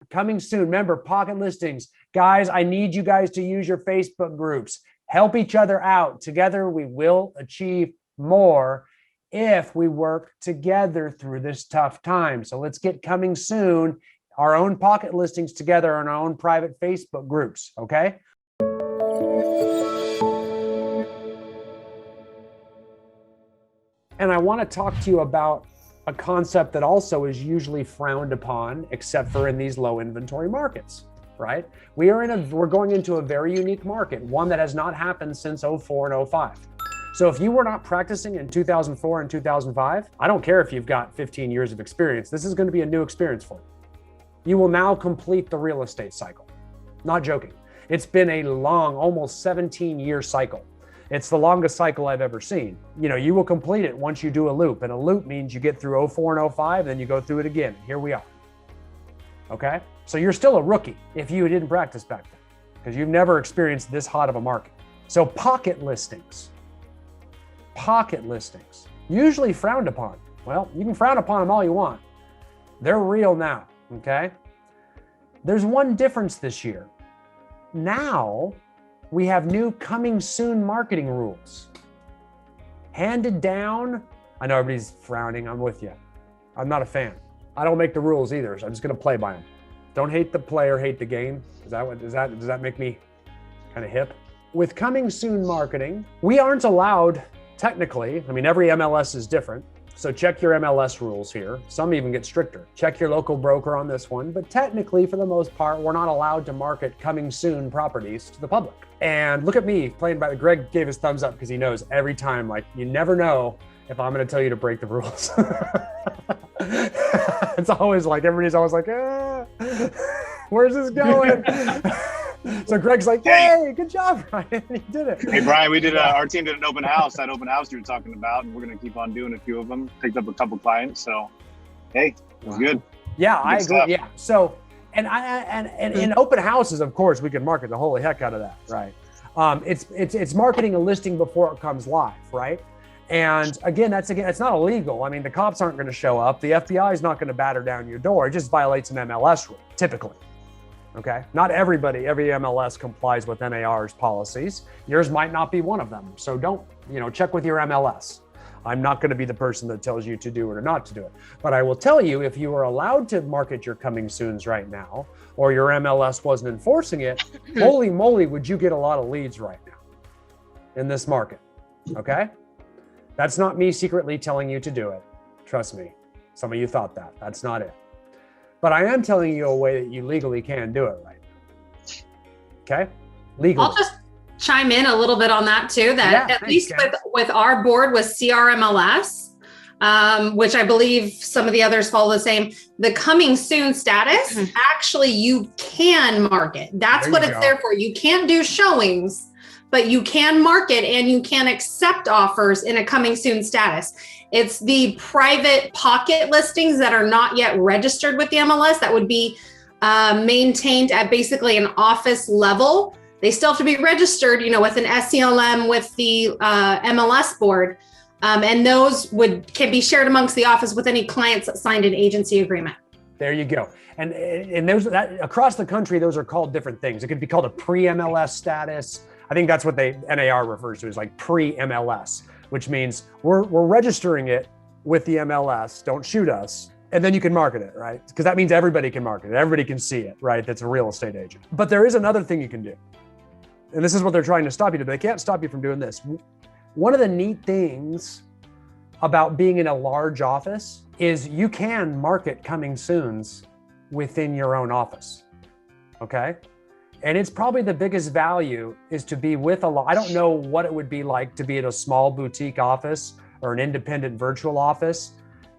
Coming soon. Remember, pocket listings. Guys, I need you guys to use your Facebook groups. Help each other out. Together, we will achieve more if we work together through this tough time. So let's get coming soon, our own pocket listings together on our own private Facebook groups, okay? And I want to talk to you about a concept that also is usually frowned upon, except for in these low inventory markets, right? We're going into a very unique market, one that has not happened since 04 and 05. So if you were not practicing in 2004 and 2005, I don't care if you've got 15 years of experience, this is going to be a new experience for you. You will now complete the real estate cycle. Not joking. It's been a long, almost 17-year cycle. It's the longest cycle I've ever seen. You will complete it once you do a loop, and a loop means you get through 04 and 05, then you go through it again. Here we are. Okay? So you're still a rookie if you didn't practice back then, because you've never experienced this hot of a market. So pocket listings, usually frowned upon. Well, you can frown upon them all you want. They're real now, okay? There's one difference this year. Now, we have new coming soon marketing rules. Handed down. I know everybody's frowning, I'm with you. I'm not a fan. I don't make the rules either, so I'm just gonna play by them. Don't hate the player, hate the game. Does that make me kind of hip? With coming soon marketing, we aren't allowed, technically, every MLS is different, so check your MLS rules here. Some even get stricter. Check your local broker on this one, but technically, for the most part, we're not allowed to market coming soon properties to the public. And look at me playing by Greg gave his thumbs up because he knows every time, you never know if I'm going to tell you to break the rules. It's always everybody's always where's this going? So Greg's hey, good job, Brian. You did it. Hey, Brian, our team did an open house, that open house you were talking about, and we're going to keep on doing a few of them. Picked up a couple clients. So, hey, it was good. Yeah, good I agree. Stuff. Yeah. So, and in open houses, of course, we can market the holy heck out of that, right? It's marketing a listing before it comes live, right? And again, it's not illegal. The cops aren't going to show up. The FBI is not going to batter down your door. It just violates an MLS rule, typically. Okay. Not every MLS complies with NAR's policies. Yours might not be one of them. So don't, check with your MLS. I'm not going to be the person that tells you to do it or not to do it. But I will tell you, if you are allowed to market your coming soons right now, or your MLS wasn't enforcing it, holy moly, would you get a lot of leads right now in this market. Okay. That's not me secretly telling you to do it. Trust me. Some of you thought that. That's not it. But I am telling you a way that you legally can do it right now. Okay? Legally. I'll just chime in a little bit on that too, that at least with our board with CRMLS, which I believe some of the others follow the same, the coming soon status, actually you can market. That's what it's there for. You can't do showings, but you can market and you can accept offers in a coming soon status. It's the private pocket listings that are not yet registered with the MLS that would be maintained at basically an office level. They still have to be registered, with an SCLM with the MLS board. And those can be shared amongst the office with any clients that signed an agency agreement. There you go. And those across the country, those are called different things. It could be called a pre-MLS status. I think that's what NAR refers to as pre-MLS, which means we're registering it with the MLS, don't shoot us, and then you can market it, right? Because that means everybody can market it, everybody can see it, right? That's a real estate agent. But there is another thing you can do. And this is what they're trying to stop you to, but they can't stop you from doing this. One of the neat things about being in a large office is you can market coming soons within your own office, okay? And it's probably the biggest value is to be with I don't know what it would be like to be at a small boutique office or an independent virtual office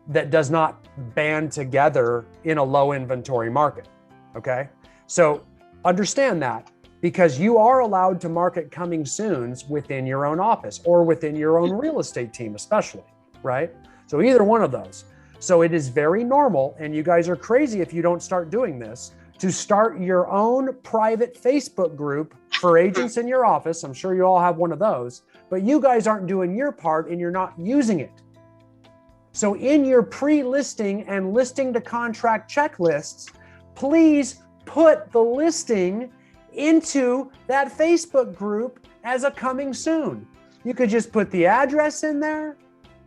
that does not band together in a low inventory market, okay? So understand that, because you are allowed to market coming soons within your own office or within your own real estate team especially, right? So either one of those. So it is very normal, and you guys are crazy if you don't start doing this, to start your own private Facebook group for agents in your office. I'm sure you all have one of those, but you guys aren't doing your part and you're not using it. So in your pre-listing and listing to contract checklists, please put the listing into that Facebook group as a coming soon. You could just put the address in there.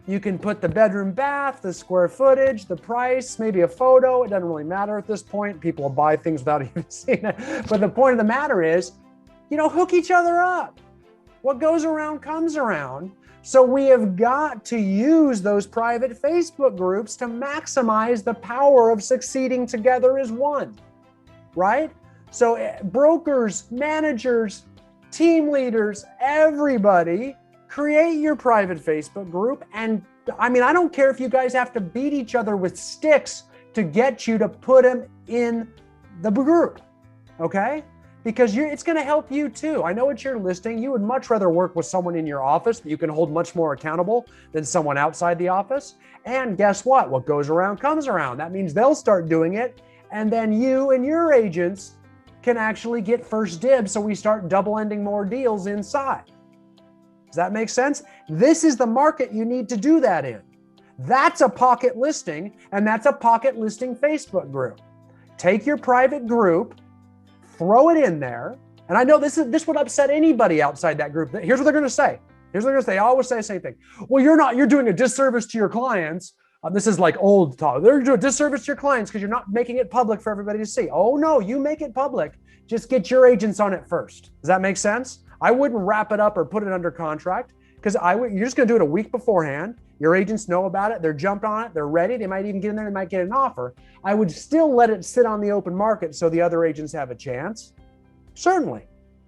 You can put the bedroom, bath, the square footage, the price, maybe a photo. It doesn't really matter at this point. People will buy things without even seeing it. But the point of the matter is, hook each other up. What goes around comes around. So we have got to use those private Facebook groups to maximize the power of succeeding together as one, right? So brokers, managers, team leaders, everybody, create your private Facebook group. And I don't care if you guys have to beat each other with sticks to get you to put them in the group, okay? Because it's going to help you too. I know it's your listing. You would much rather work with someone in your office that you can hold much more accountable than someone outside the office. And guess what? What goes around comes around. That means they'll start doing it. And then you and your agents can actually get first dibs. So we start double-ending more deals inside. Does that make sense? This is the market you need to do that in. That's a pocket listing, and that's a pocket listing Facebook group. Take your private group, throw it in there. And I know this would upset anybody outside that group. Here's what they're going to say. They always say the same thing. Well, you're doing a disservice to your clients. This is like old talk. They're doing a disservice to your clients because you're not making it public for everybody to see. Oh no, you make it public. Just get your agents on it first. Does that make sense? I wouldn't wrap it up or put it under contract because you're just going to do it a week beforehand. Your agents know about it. They're jumped on it. They're ready. They might even get in there. They might get an offer. I would still let it sit on the open market so the other agents have a chance. Certainly.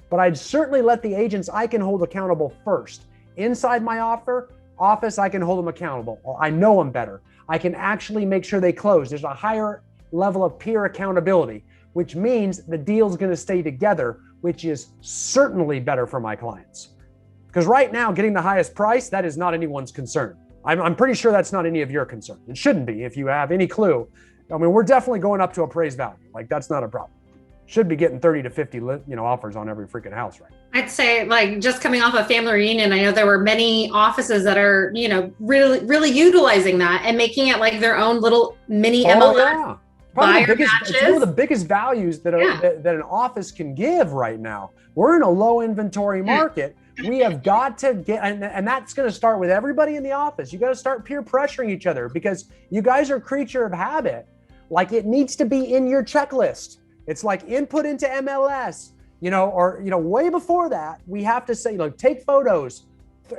But I'd certainly let the agents I can hold accountable first. Inside my office, I can hold them accountable. I know them better. I can actually make sure they close. There's a higher level of peer accountability, which means the deal's going to stay together, which is certainly better for my clients. Because right now, getting the highest price, that is not anyone's concern. I'm pretty sure that's not any of your concern. It shouldn't be if you have any clue. We're definitely going up to appraised value. Like, that's not a problem. Should be getting 30 to 50 offers on every freaking house, right? I'd say, like, just coming off a family reunion, I know there were many offices that are, really, really utilizing that and making it like their own little mini MLS. Yeah. It's one of the biggest values that an office can give right now. We're in a low inventory market. We have got to get, and that's going to start with everybody in the office. You got to start peer pressuring each other because you guys are a creature of habit. Like, it needs to be in your checklist. It's like input into MLS, or way before that, we have to say, take photos.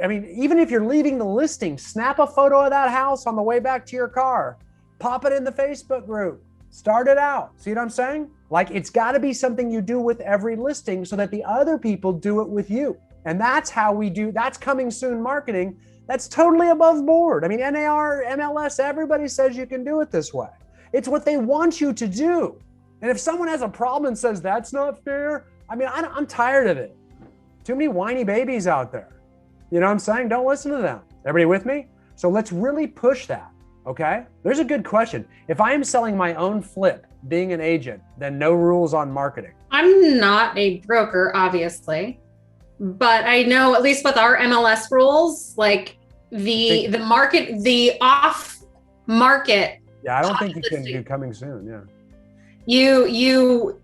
Even if you're leaving the listing, snap a photo of that house on the way back to your car, pop it in the Facebook group, start it out. See what I'm saying? Like, it's got to be something you do with every listing so that the other people do it with you. And that's how we do, that's coming soon marketing. That's totally above board. NAR, MLS, everybody says you can do it this way. It's what they want you to do. And if someone has a problem and says that's not fair, I'm tired of it. Too many whiny babies out there. You know what I'm saying? Don't listen to them. Everybody with me? So let's really push that, okay? There's a good question. If I am selling my own flip, being an agent, then no rules on marketing. I'm not a broker, obviously, but I know at least with our MLS rules, like the off market. Yeah, I don't think you can do coming soon. Yeah. You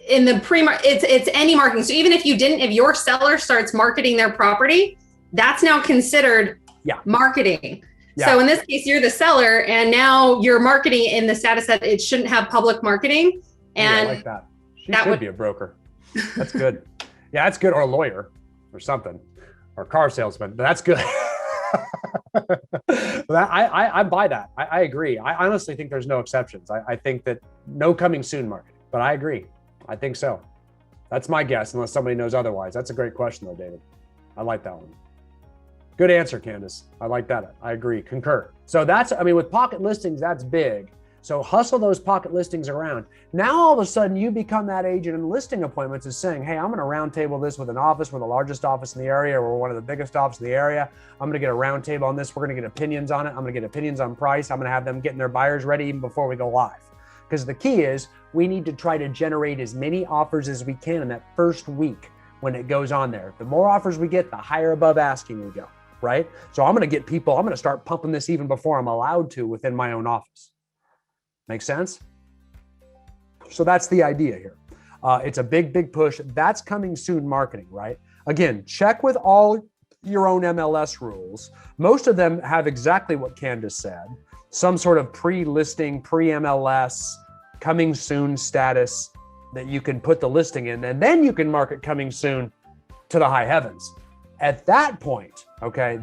in the it's any marketing. So even if your seller starts marketing their property, that's now considered marketing. Yeah. So in this case, you're the seller, and now you're marketing in the status that it shouldn't have public marketing. And I like that. She should be a broker. That's good. Yeah, that's good. Or a lawyer or something, or a car salesman. That's good. I buy that. I agree. I honestly think there's no exceptions. I think that no coming soon marketing, but I agree. I think so. That's my guess, unless somebody knows otherwise. That's a great question though, David. I like that one. Good answer, Candace. I like that. I agree, concur. So that's, with pocket listings, that's big. So hustle those pocket listings around. Now, all of a sudden you become that agent in listing appointments is saying, hey, I'm going to roundtable this with an office. We're the largest office in the area. We're one of the biggest offices in the area. I'm going to get a roundtable on this. We're going to get opinions on it. I'm going to get opinions on price. I'm going to have them getting their buyers ready even before we go live. Because the key is we need to try to generate as many offers as we can in that first week when it goes on there. The more offers we get, the higher above asking we go, right? So I'm going to start pumping this even before I'm allowed to within my own office. Make sense? So that's the idea here. It's a big push. That's coming soon marketing, right? Again, check with all your own MLS rules. Most of them have exactly what Candace said, some sort of pre-listing, pre-MLS, coming soon status that you can put the listing in, and then you can market coming soon to the high heavens. At that point, okay,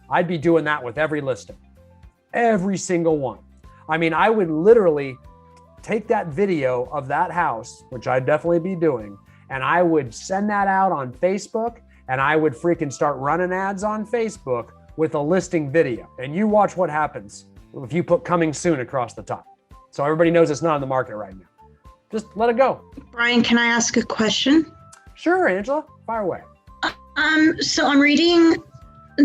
I'd be doing that with every listing, every single one. I mean, I would literally take that video of that house, which I'd definitely be doing, and I would send that out on Facebook, and I would freaking start running ads on Facebook with a listing video. And you watch what happens if you put coming soon across the top. So everybody knows it's not in the market right now. Just let it go. Brian, can I ask a question? Sure, Angela, fire away. So I'm reading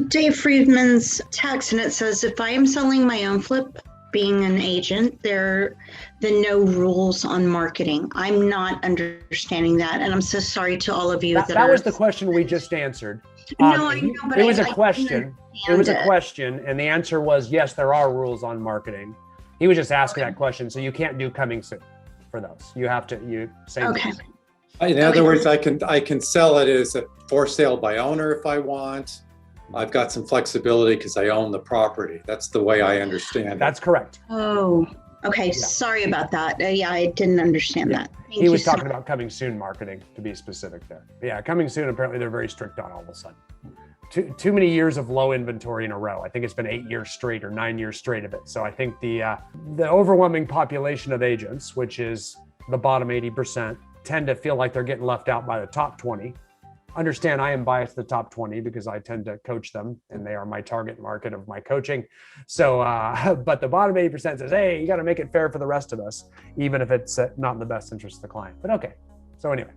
Dave Friedman's text, and it says, if I am selling my own flip, being an agent, there are the no rules on marketing. I'm not understanding that. And I'm so sorry to all of you that was the question we just answered. No, I know, but it was a question. It was a question. And the answer was, yes, there are rules on marketing. He was just asking that question. So you can't do coming soon for those. You have to, same thing. In other words, I can sell it as a for sale by owner if I want. I've got some flexibility because I own the property. That's the way I understand it. That's correct. Oh, okay. Yeah. Sorry about that. Yeah, I didn't understand that. He was talking about coming soon marketing, to be specific there. Yeah, coming soon, apparently they're very strict on all of a sudden. Too many years of low inventory in a row. I think it's been 8 years straight or 9 years straight of it. So I think the overwhelming population of agents, which is the bottom 80%, tend to feel like they're getting left out by the top 20. Understand I am biased to the top 20 because I tend to coach them and they are my target market of my coaching. So, but the bottom 80% says, hey, you got to make it fair for the rest of us, even if it's not in the best interest of the client. But okay. So anyway,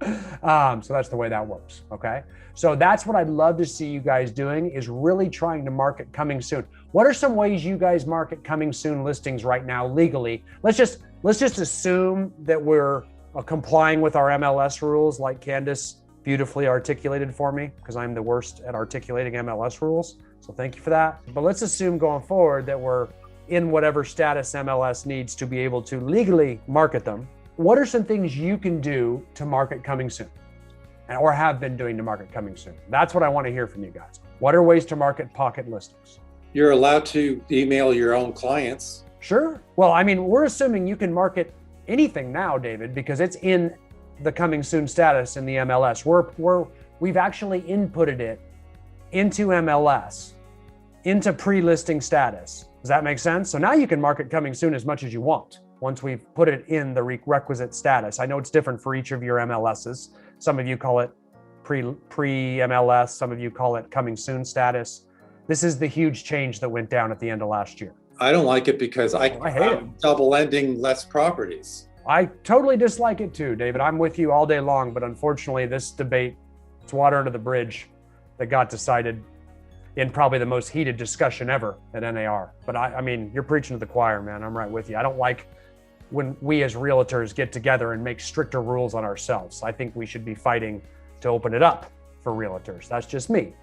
so that's the way that works. Okay. So that's what I'd love to see you guys doing, is really trying to market coming soon. What are some ways you guys market coming soon listings right now legally? Let's just assume that we're complying with our MLS rules, like Candace beautifully articulated for me, because I'm the worst at articulating MLS rules. So thank you for that. But let's assume going forward that we're in whatever status MLS needs to be able to legally market them. What are some things you can do to market coming soon, or have been doing to market coming soon? That's what I want to hear from you guys. What are ways to market pocket listings? You're allowed to email your own clients. Sure. Well, I mean, we're assuming you can market anything now, David, because it's in the coming soon status in the MLS. We've actually inputted it into MLS, into pre-listing status. Does that make sense? So now you can market coming soon as much as you want once we've put it in the requisite status. I know it's different for each of your MLSs. Some of you call it pre-MLS, some of you call it coming soon status. This is the huge change that went down at the end of last year. I don't like it because I hate it. Double ending less properties. I totally dislike it too, David. I'm with you all day long, but unfortunately this debate, it's water under the bridge that got decided in probably the most heated discussion ever at NAR. But I mean, you're preaching to the choir, man. I'm right with you. I don't like when we as realtors get together and make stricter rules on ourselves. I think we should be fighting to open it up for realtors. That's just me.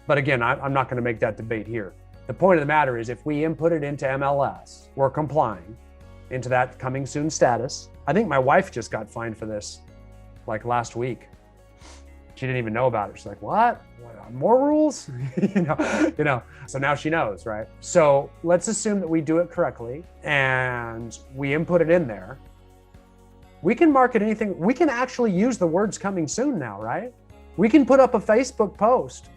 But again, I'm not going to make that debate here. The point of the matter is, if we input it into MLS, we're complying into that coming soon status. I think my wife just got fined for this like last week. She didn't even know about it. She's like, what? More rules? you know. So now she knows, right? So let's assume that we do it correctly and we input it in there. We can market anything. We can actually use the words coming soon now, right? We can put up a Facebook post.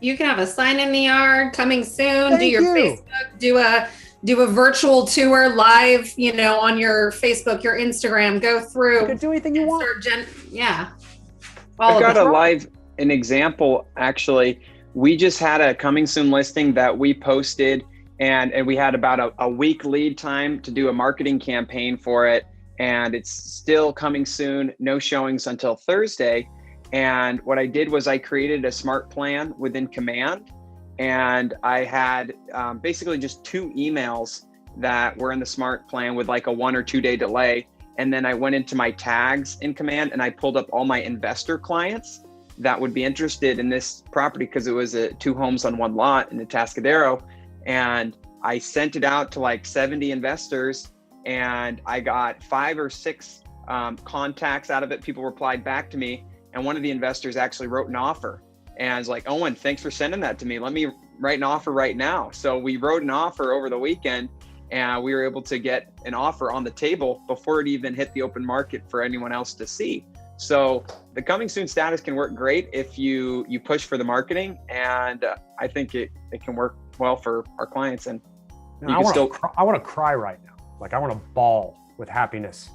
You can have a sign in the yard, coming soon. Do your Facebook, do a virtual tour live, on your Facebook, your Instagram. Go through. You can do anything you want. I've got an example. Actually, we just had a coming soon listing that we posted, and we had about a week lead time to do a marketing campaign for it, and it's still coming soon. No showings until Thursday. And what I did was I created a smart plan within Command, and I had basically just 2 emails that were in the smart plan with like a 1 or 2 day delay. And then I went into my tags in Command and I pulled up all my investor clients that would be interested in this property, because it was 2 homes on 1 lot in the Atascadero. And I sent it out to like 70 investors, and I got 5 or 6 contacts out of it. People replied back to me, and one of the investors actually wrote an offer, and I was like, Owen, thanks for sending that to me. Let me write an offer right now. So we wrote an offer over the weekend, and we were able to get an offer on the table before it even hit the open market for anyone else to see. So the coming soon status can work great if you push for the marketing, and I think it can work well for our clients. And I want to cry right now. Like, I want to bawl with happiness.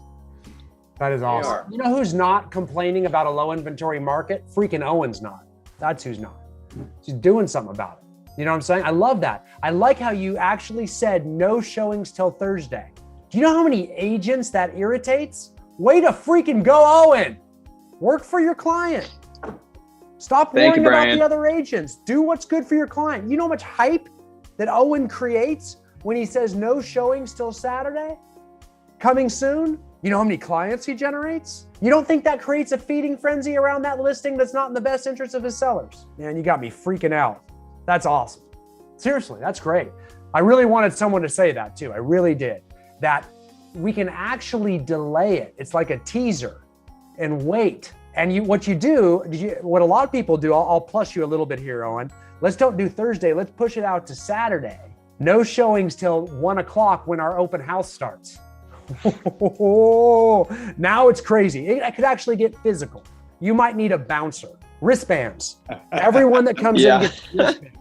That is awesome. You know who's not complaining about a low inventory market? Freaking Owen's not. That's who's not. She's doing something about it. You know what I'm saying? I love that. I like how you actually said no showings till Thursday. Do you know how many agents that irritates? Way to freaking go, Owen. Work for your client. Stop worrying about the other agents. Do what's good for your client. You know how much hype that Owen creates when he says no showings till Saturday? Coming soon? You know how many clients he generates? You don't think that creates a feeding frenzy around that listing that's not in the best interest of his sellers? Man, you got me freaking out. That's awesome. Seriously, that's great. I really wanted someone to say that too. I really did. That we can actually delay it. It's like a teaser and wait. And what a lot of people do, I'll plus you a little bit here, Owen. Let's don't do Thursday. Let's push it out to Saturday. No showings till 1 o'clock when our open house starts. Now it's crazy. It could actually get physical. You might need a bouncer. Wristbands. Everyone that comes in gets wristbands.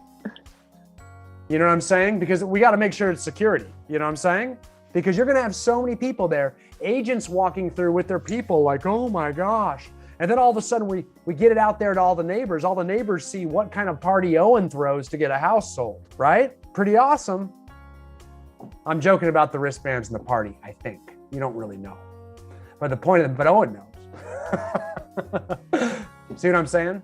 You know what I'm saying? Because we got to make sure it's security. You know what I'm saying? Because you're going to have so many people there, agents walking through with their people like, oh my gosh. And then all of a sudden we get it out there to all the neighbors. All the neighbors see what kind of party Owen throws to get a house sold, right? Pretty awesome. I'm joking about the wristbands and the party, I think. You don't really know. But the point of it, but Owen knows. See what I'm saying?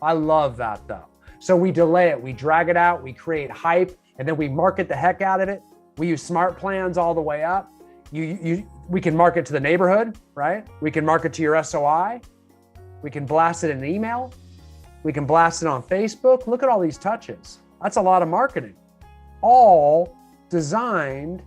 I love that though. So we delay it, we drag it out, we create hype, and then we market the heck out of it. We use smart plans all the way up. We can market to the neighborhood, right? We can market to your SOI. We can blast it in an email. We can blast it on Facebook. Look at all these touches. That's a lot of marketing. All designed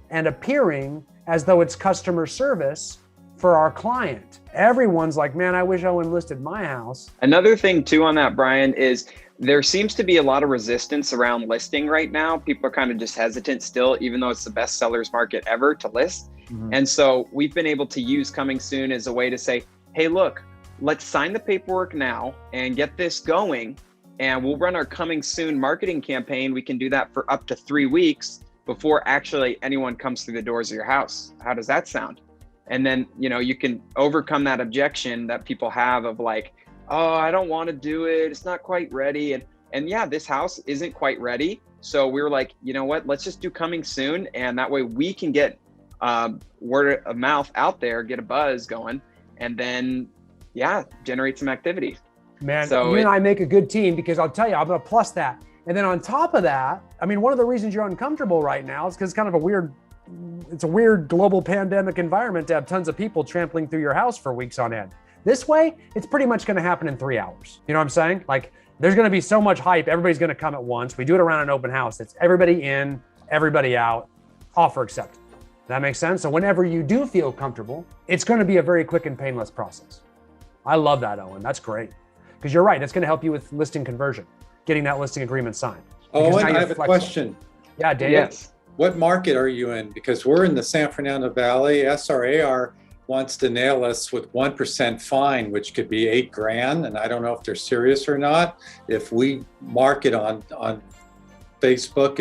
and appearing as though it's customer service for our client. Everyone's like, man, I wish Owen listed my house. Another thing too on that, Brian, is there seems to be a lot of resistance around listing right now. People are kind of just hesitant still, even though it's the best sellers market ever to list. Mm-hmm. And so we've been able to use coming soon as a way to say, hey, look, let's sign the paperwork now and get this going. And we'll run our coming soon marketing campaign. We can do that for up to 3 weeks before actually anyone comes through the doors of your house. How does that sound? And then, you can overcome that objection that people have of like, oh, I don't want to do it. It's not quite ready. And yeah, this house isn't quite ready. So we were like, you know what, let's just do coming soon. And that way we can get word of mouth out there, get a buzz going, and then, generate some activity. Man, so you and I make a good team, because I'll tell you, I'm going to plus that. And then on top of that, I mean, one of the reasons you're uncomfortable right now is because it's kind of a weird global pandemic environment to have tons of people trampling through your house for weeks on end. This way, it's pretty much going to happen in 3 hours. You know what I'm saying? Like, there's going to be so much hype. Everybody's going to come at once. We do it around an open house. It's everybody in, everybody out, offer accepted. That makes sense? So whenever you do feel comfortable, it's going to be a very quick and painless process. I love that, Owen. That's great. Because you're right. It's going to help you with listing conversion, getting that listing agreement signed. Owen, I have a question. Yeah, David. Yes. What market are you in? Because we're in the San Fernando Valley. SRAR wants to nail us with 1% fine, which could be $8,000. And I don't know if they're serious or not. If we market on Facebook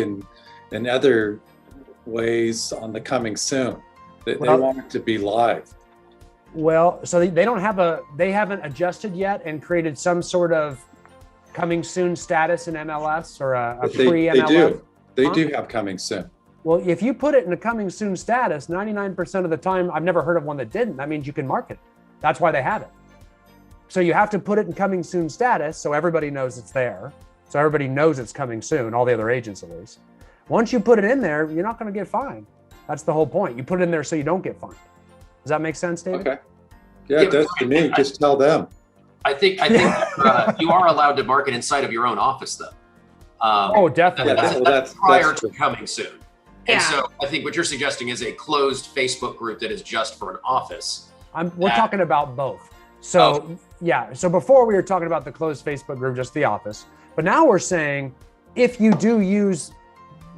and other ways on the coming soon, they want it to be live. Well, so they haven't adjusted yet and created some sort of coming soon status in MLS or a pre-MLS. They do have coming soon. Well, if you put it in a coming soon status, 99% of the time, I've never heard of one that didn't. That means you can market it. That's why they have it. So you have to put it in coming soon status so everybody knows it's there. So everybody knows it's coming soon, all the other agents at least. Once you put it in there, you're not going to get fined. That's the whole point. You put it in there so you don't get fined. Does that make sense, David? Okay. Yeah, it does to me. Just tell them. I think you are allowed to market inside of your own office, though. Oh, definitely. That's prior to coming soon. And so I think what you're suggesting is a closed Facebook group that is just for an office. We're talking about both. So so before we were talking about the closed Facebook group, just the office, but now we're saying if you do use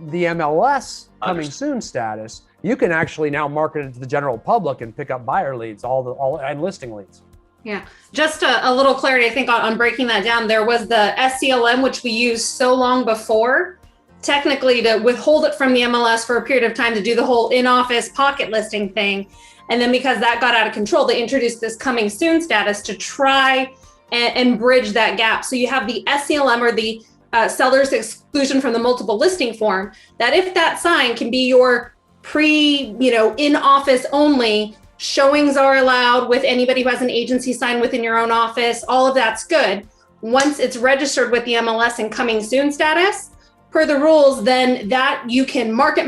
the MLS coming soon status, you can actually now market it to the general public and pick up buyer leads, and listing leads. Yeah, just a little clarity, I think, on breaking that down. There was the SCLM, which we used so long before, technically to withhold it from the MLS for a period of time to do the whole in-office pocket listing thing. And then because that got out of control, they introduced this coming soon status to try and bridge that gap. So you have the SCLM, or the seller's exclusion from the multiple listing form, that if that sign can be your in-office only, showings are allowed with anybody who has an agency sign within your own office, all of that's good. Once it's registered with the MLS and coming soon status, per the rules, then that you can market,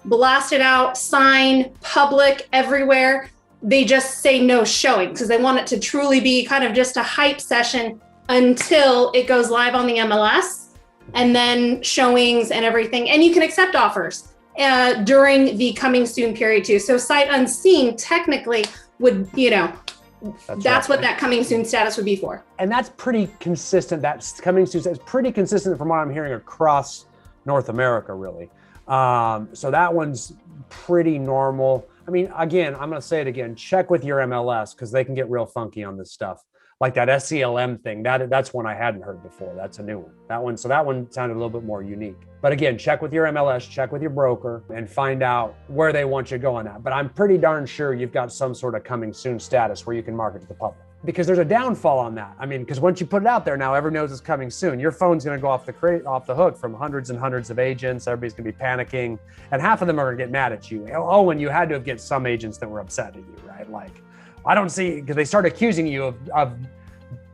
blast it out, sign, public, everywhere. They just say no showing because they want it to truly be kind of just a hype session until it goes live on the MLS, and then showings and everything. And you can accept offers during the coming soon period too. So sight unseen technically would, that's what that coming soon status would be for. And that's pretty consistent. That's coming soon status is pretty consistent from what I'm hearing across North America, really. So that one's pretty normal. I mean, again, I'm going to say it again, check with your MLS because they can get real funky on this stuff. Like that SCLM thing, that's one I hadn't heard before. That's a new one. That one sounded a little bit more unique. But again, check with your MLS, check with your broker, and find out where they want you to go on that. But I'm pretty darn sure you've got some sort of coming soon status where you can market to the public. Because there's a downfall on that. I mean, because once you put it out there now, everyone knows it's coming soon. Your phone's going to go off the hook from hundreds and hundreds of agents. Everybody's going to be panicking, and half of them are going to get mad at you. Oh, and you had to get some agents that were upset at you, right? Like, I don't see, because they start accusing you of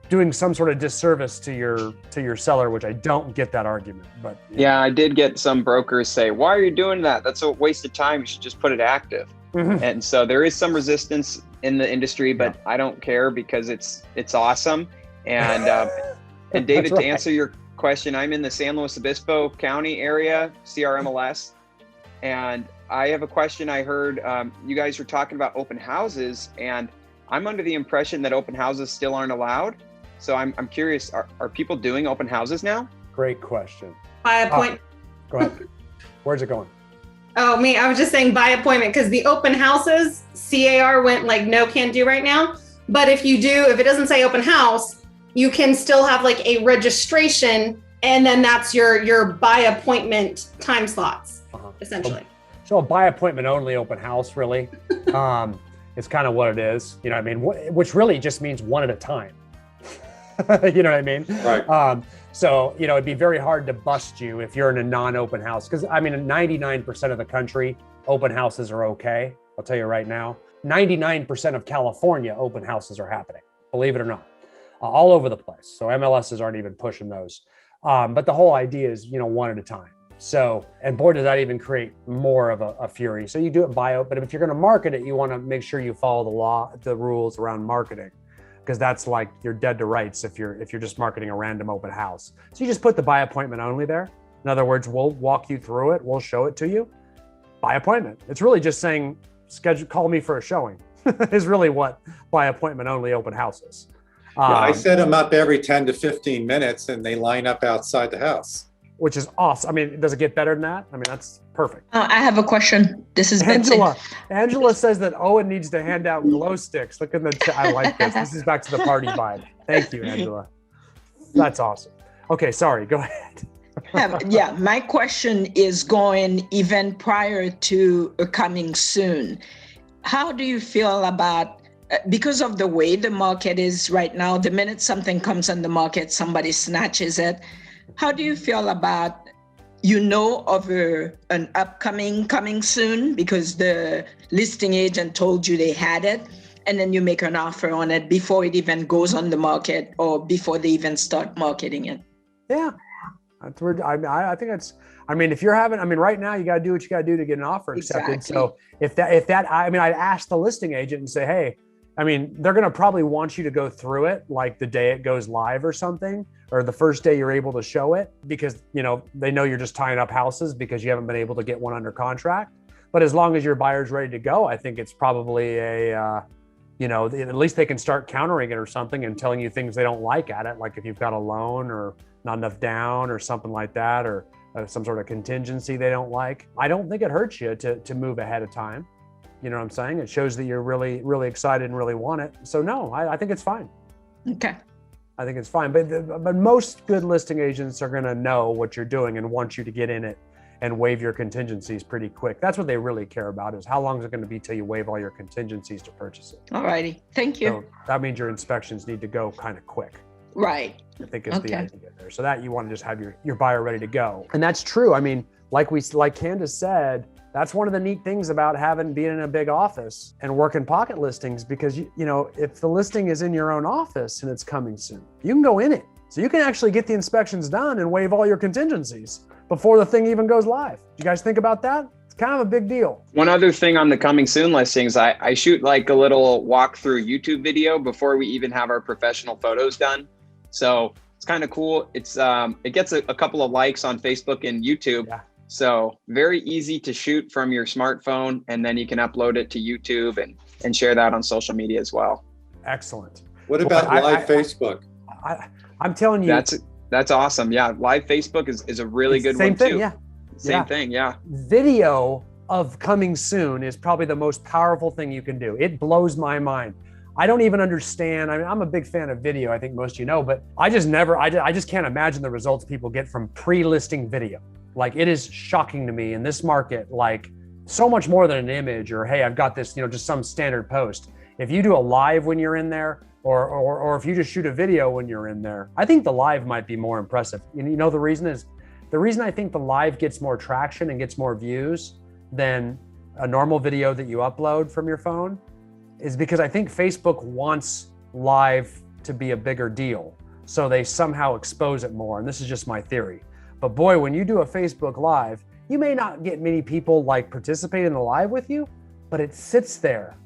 doing some sort of disservice to your seller, which I don't get that argument. But yeah, I did get some brokers say, "Why are you doing that? That's a waste of time. You should just put it active." Mm-hmm. And so there is some resistance in the industry, but I don't care because it's awesome. And and David, right. To answer your question, I'm in the San Luis Obispo County area, CRMLS, and I have a question. I heard you guys were talking about open houses, and I'm under the impression that open houses still aren't allowed. So I'm curious, are people doing open houses now? Great question. By appointment. Go ahead. Where's it going? Oh, me, I was just saying by appointment, because the open houses, CAR went like no, can't do right now. But if it doesn't say open house, you can still have like a registration, and then that's your by appointment time slots, essentially. So a by appointment only open house, really. It's kind of what it is, you know what I mean? Which really just means one at a time. You know what I mean? Right. So, it'd be very hard to bust you if you're in a non-open house. Because, I mean, 99% of the country, open houses are okay. I'll tell you right now. 99% of California, open houses are happening, believe it or not, all over the place. So MLSs aren't even pushing those. But the whole idea is, one at a time. So, and boy, does that even create more of a fury. So you do it by, but if you're going to market it, you want to make sure you follow the rules around marketing. Because that's like you're dead to rights if you're just marketing a random open house. So you just put the by appointment only there. In other words, we'll walk you through it. We'll show it to you by appointment. It's really just saying, call me for a showing is really what by appointment only open house is. I set them up every 10 to 15 minutes and they line up outside the house. Which is awesome. I mean, does it get better than that? I mean, that's perfect. I have a question. This is Angela. Angela says that Owen needs to hand out glow sticks. Look in the chat. I like this. This is back to the party vibe. Thank you, Angela. That's awesome. Okay, sorry. Go ahead. Yeah, my question is going even prior to coming soon. How do you feel about, because of the way the market is right now, the minute something comes on the market, somebody snatches it. How do you feel about, of an upcoming coming soon because the listing agent told you they had it, and then you make an offer on it before it even goes on the market or before they even start marketing it? Yeah, I think that's, if you're right now you got to do what you got to do to get an offer accepted. Exactly. So if that, I'd ask the listing agent and say, hey, I mean, they're going to probably want you to go through it like the day it goes live or something, or the first day you're able to show it, because, you know, they know you're just tying up houses because you haven't been able to get one under contract. But as long as your buyer's ready to go, I think it's probably you know, at least they can start countering it or something and telling you things they don't like at it. Like if you've got a loan or not enough down or something like that, or some sort of contingency they don't like. I don't think it hurts you to move ahead of time. You know what I'm saying? It shows that you're really, really excited and really want it. So no, I think it's fine. Okay. I think it's fine. But most good listing agents are going to know what you're doing and want you to get in it and waive your contingencies pretty quick. That's what they really care about, is how long is it going to be till you waive all your contingencies to purchase it. All righty. Thank you. So that means your inspections need to go kind of quick. Right. I think is the idea there. So that you want to just have your buyer ready to go. And that's true. I mean, like Candace said, that's one of the neat things about being in a big office and working pocket listings, because you know, if the listing is in your own office and it's coming soon, you can go in it. So you can actually get the inspections done and waive all your contingencies before the thing even goes live. Do you guys think about that? It's kind of a big deal. One other thing on the coming soon listings, I shoot like a little walkthrough YouTube video before we even have our professional photos done. So it's kind of cool. It's it gets a couple of likes on Facebook and YouTube. Yeah. So very easy to shoot from your smartphone, and then you can upload it to YouTube and share that on social media as well. Excellent. What about live Facebook? I'm telling you. That's awesome. Yeah, live Facebook is a really good one too. Same thing, yeah. Video of coming soon is probably the most powerful thing you can do. It blows my mind. I don't even understand. I mean, I'm a big fan of video, I think most of you know, but I just can't imagine the results people get from pre-listing video. Like, it is shocking to me in this market, like so much more than an image or, hey, I've got this, you know, just some standard post. If you do a live when you're in there, or if you just shoot a video when you're in there, I think the live might be more impressive. You know, the reason I think the live gets more traction and gets more views than a normal video that you upload from your phone is because I think Facebook wants live to be a bigger deal. So they somehow expose it more. And this is just my theory. But boy, when you do a Facebook Live, you may not get many people like participate in the live with you, but it sits there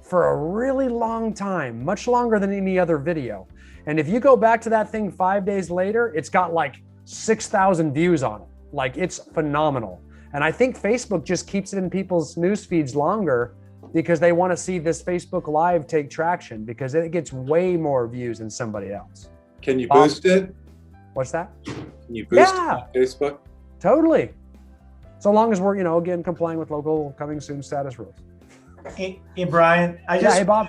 for a really long time, much longer than any other video. And if you go back to that thing 5 days later, it's got like 6,000 views on it. Like, it's phenomenal. And I think Facebook just keeps it in people's news feeds longer because they want to see this Facebook Live take traction, because it gets way more views than somebody else. Can you boost it? What's that? Can you boost it on Facebook? Totally. So long as we're, you know, again, complying with local coming soon status rules. Hey, Brian. Hey, Bob.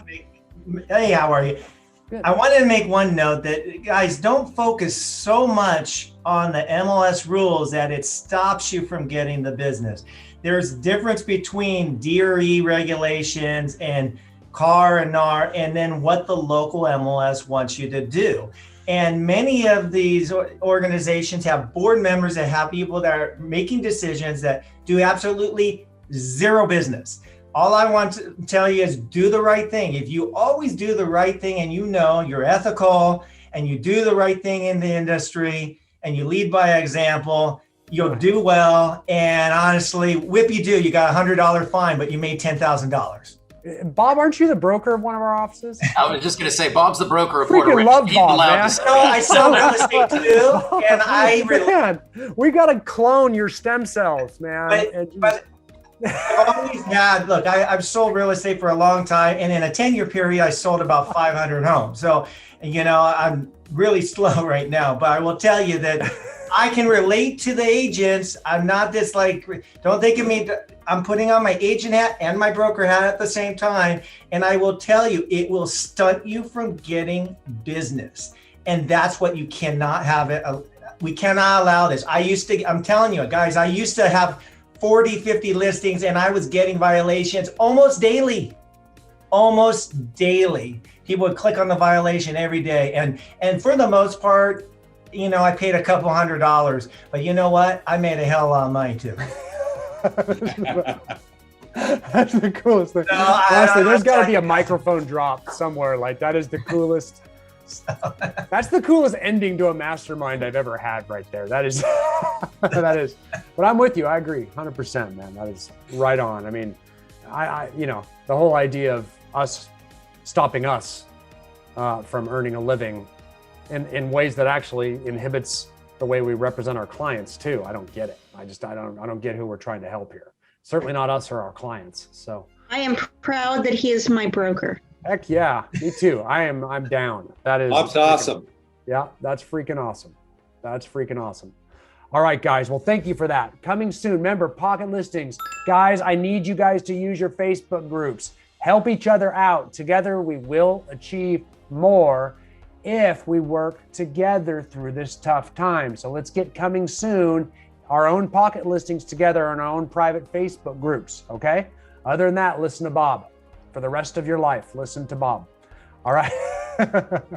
Hey, how are you? Good. I wanted to make one note that, guys, don't focus so much on the MLS rules that it stops you from getting the business. There's a difference between DRE regulations and CAR and NAR, and then what the local MLS wants you to do. And many of these organizations have board members that have people that are making decisions that do absolutely zero business. All I want to tell you is do the right thing. If you always do the right thing and you know you're ethical and you do the right thing in the industry and you lead by example, you'll do well. And honestly, whip-you-do, you got a $100 fine, but you made $10,000. Bob, aren't you the broker of one of our offices? I was just going to say, Bob's the broker of Freaking love Bob, man. No, I sell real estate too, and man, we got to clone your stem cells, man. But I've always had, look, I've sold real estate for a long time, and in a 10-year period, I sold about 500 homes. So, you know, I'm really slow right now, but I will tell you that I can relate to the agents. I'm not this like, don't think of me, I'm putting on my agent hat and my broker hat at the same time. And I will tell you, it will stunt you from getting business. And that's what you cannot have. We cannot allow this. I'm telling you, guys, I used to have 40, 50 listings, and I was getting violations almost daily. People would click on the violation every day. And for the most part, you know, I paid a couple $100, but you know what? I made a hell of a lot of money too. That's the coolest thing. No, honestly, there's got to be a microphone drop somewhere. Like, that is the coolest. That's the coolest ending to a mastermind I've ever had right there. That is, that is, but I'm with you. I agree 100%, man. That is right on. I mean, I you know, the whole idea of us stopping us from earning a living in ways that actually inhibits the way we represent our clients too. I don't get it. I don't get who we're trying to help here. Certainly not us or our clients. So I am proud that he is my broker. heck yeah, me too. I'm down. That's awesome. Yeah, that's freaking awesome. That's freaking awesome. All right, guys. Well, thank you for that. Coming soon. Remember, Pocket Listings. Guys, I need you guys to use your Facebook groups. Help each other out. Together, we will achieve more if we work together through this tough time. So let's get coming soon, our own Pocket Listings together on our own private Facebook groups, okay? Other than that, listen to Bob. For the rest of your life, listen to Bob. All right.